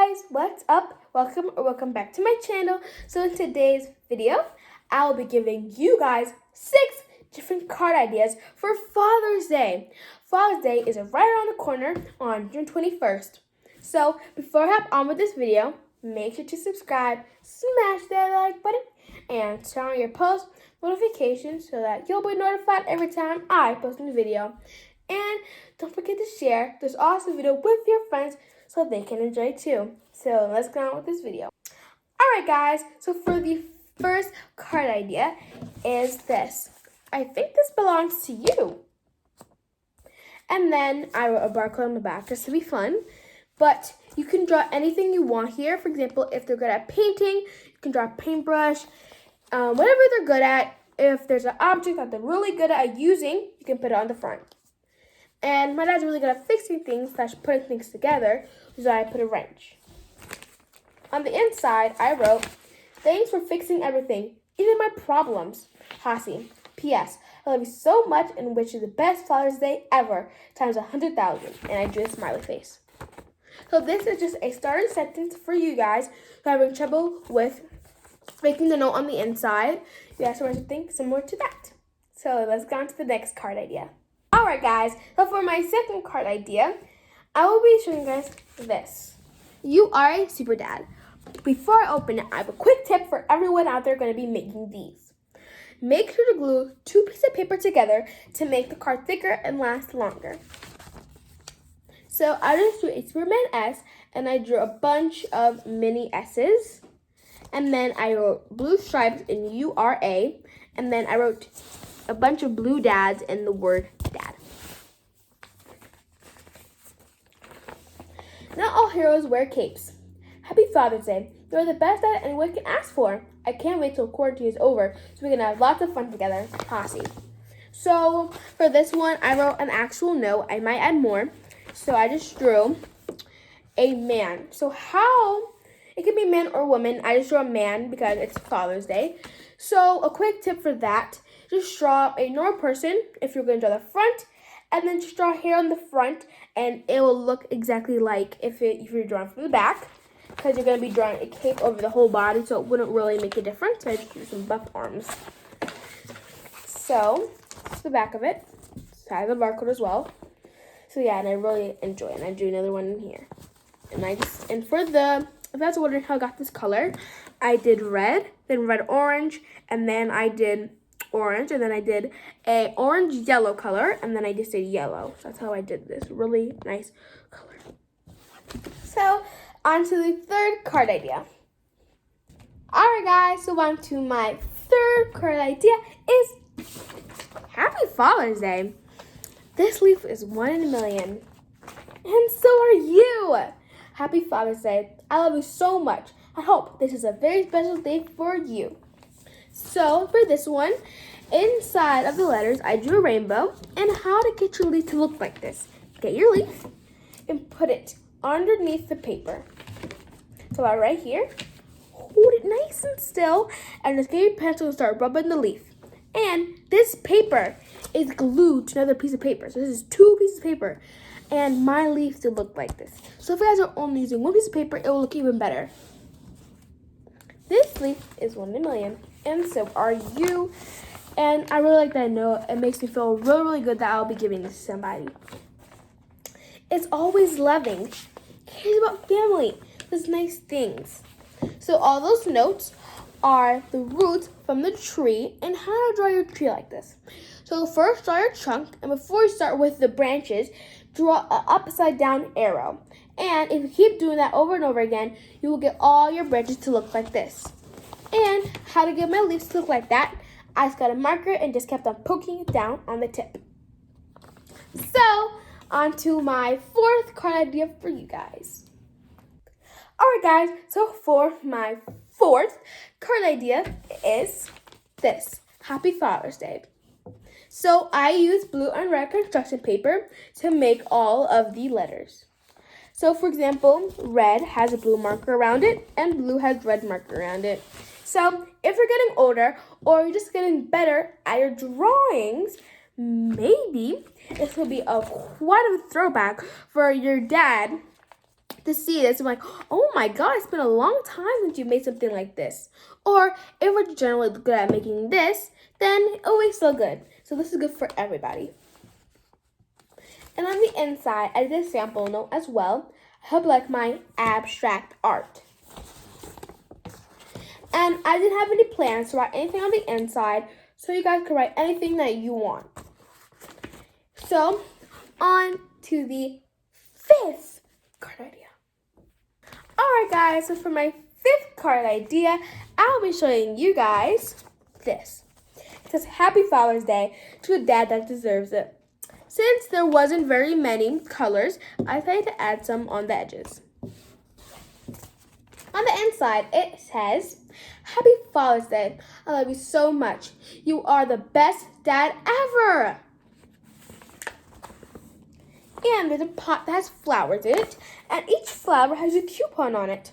guys, what's up? Welcome back to my channel. So in today's video, I'll be giving you guys 6 different card ideas for Father's Day. Father's Day is right around the corner on June 21st. So before I hop on with this video, make sure to subscribe, smash that like button, and turn on your post notifications so that you'll be notified every time I post a new video. And don't forget to share this awesome video with your friends so they can enjoy too. So let's get on with this video. Alright guys, so for the first card idea is this. I think this belongs to you. And then I wrote a barcode on the back just to be fun. But you can draw anything you want here. For example, if they're good at painting, you can draw a paintbrush. Whatever they're good at. If there's an object that they're really good at using, you can put it on the front. And my dad's really good at fixing things / putting things together, which is why I put a wrench. On the inside, I wrote, "Thanks for fixing everything, even my problems. Hassie. P.S. I love you so much and wish you the best Father's Day ever, times 100,000. And I drew a smiley face. So this is just a starter sentence for you guys who are having trouble with making the note on the inside. You guys want to think similar to that. So let's go on to the next card idea. Alright guys, so for my second card idea, I will be showing you guys this. You are a super dad. Before I open it, I have a quick tip for everyone out there going to be making these. Make sure to glue 2 pieces of paper together to make the card thicker and last longer. So I just drew a Superman S and I drew a bunch of mini S's. And then I wrote blue stripes in URA. And then I wrote a bunch of blue dads in the word dad. Not all heroes wear capes. Happy Father's Day. You're the best dad anyone can ask for. I can't wait till quarantine is over so we can have lots of fun together. Hassie. So for this one, I wrote an actual note. I might add more. So I just drew a man. So how, it can be man or woman. I just drew a man because it's Father's Day. So a quick tip for that, just draw a normal person if you're going to draw the front, and then just draw hair on the front, and it will look exactly like if you're drawing from the back, because you're going to be drawing a cape over the whole body, so it wouldn't really make a difference. So I just drew some buffed arms. So that's the back of it. So I have a barcode as well. So yeah, and I really enjoy it. And I drew another one in here. And for the, if that's wondering how I got this color, I did red, then red orange, and then I did orange, and then I did a orange yellow color, and then I just did yellow. So that's how I did this really nice color. So on to the third card idea. Alright guys, so on to my third card idea is Happy Father's Day. This leaf is 1 in a million. And so are you. Happy Father's Day. I love you so much. I hope this is a very special day for you. So for this one, inside of the letters, I drew a rainbow and how to get your leaf to look like this. Get your leaf and put it underneath the paper. So right here, hold it nice and still and just get your pencil and start rubbing the leaf. And this paper is glued to another piece of paper. So this is 2 pieces of paper. And my leaf will look like this. So if you guys are only using 1 piece of paper, it will look even better. This leaf is 1 in a million. And so are you. And I really like that note. It makes me feel really, really good that I'll be giving this to somebody. It's always loving. Cares about family. Does nice things. So all those notes are the roots from the tree and how to draw your tree like this. So first draw your trunk, and before you start with the branches, draw an upside down arrow. And if you keep doing that over and over again, you will get all your branches to look like this. And how to get my leaves to look like that, I just got a marker and just kept on poking it down on the tip. So on to my 4th card idea for you guys. Alright guys, so for my 4th card idea is this. Happy Father's Day. So I used blue and red construction paper to make all of the letters. So for example, red has a blue marker around it and blue has red marker around it. So if you're getting older or you're just getting better at your drawings, maybe this will be quite a throwback for your dad to see this. I'm like, oh my god, it's been a long time since you made something like this. Or if we're generally good at making this, then it'll be so good. So this is good for everybody. And on the inside, I did a sample note as well. I hope you like my abstract art. And I didn't have any plans to write anything on the inside, so you guys can write anything that you want. So, on to the 5th card idea. Alright guys, so for my 5th card idea, I'll be showing you guys this. It says, Happy Father's Day to a dad that deserves it. Since there wasn't very many colors, I decided to add some on the edges. On the inside, it says, Happy Father's Day. I love you so much. You are the best dad ever. And there's a pot that has flowers in it, and each flower has a coupon on it.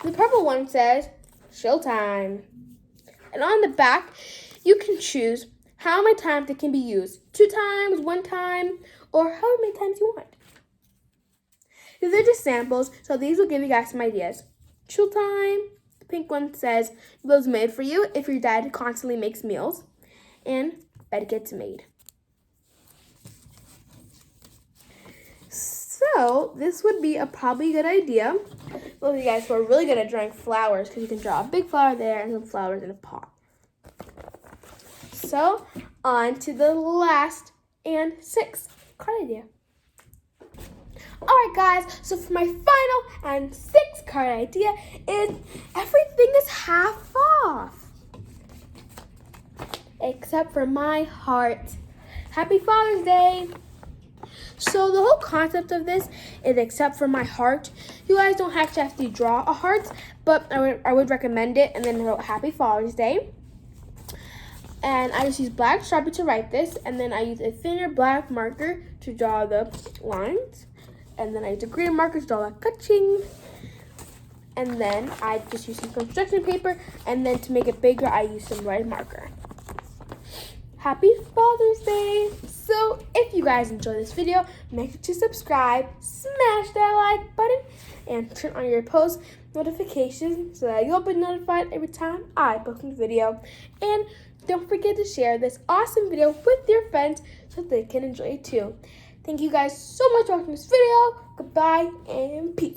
The purple one says, Showtime. And on the back, you can choose how many times it can be used. 2 times, 1 time, or however many times you want. These are just samples, so these will give you guys some ideas. Showtime. The pink one says, Meals made for you if your dad constantly makes meals. And bed gets made. So this would be a probably good idea. Those of you guys who are really good at drawing flowers, because you can draw a big flower there and some flowers in a pot. So on to the last and 6th card idea. Alright guys, so for my final and 6th card idea is everything is half off. Except for my heart. Happy Father's Day! So the whole concept of this is except for my heart. You guys don't actually have to draw a heart, but I would recommend it, and then wrote Happy Father's Day. And I just use black Sharpie to write this, and then I use a thinner black marker to draw the lines. And then I use a green marker to draw that ka-ching. And then I just use some construction paper, and then to make it bigger, I use some red marker. Happy Father's Day! So, if you guys enjoyed this video, make sure to subscribe, smash that like button, and turn on your post notifications so that you'll be notified every time I post a video. And don't forget to share this awesome video with your friends so they can enjoy it too. Thank you guys so much for watching this video. Goodbye and peace.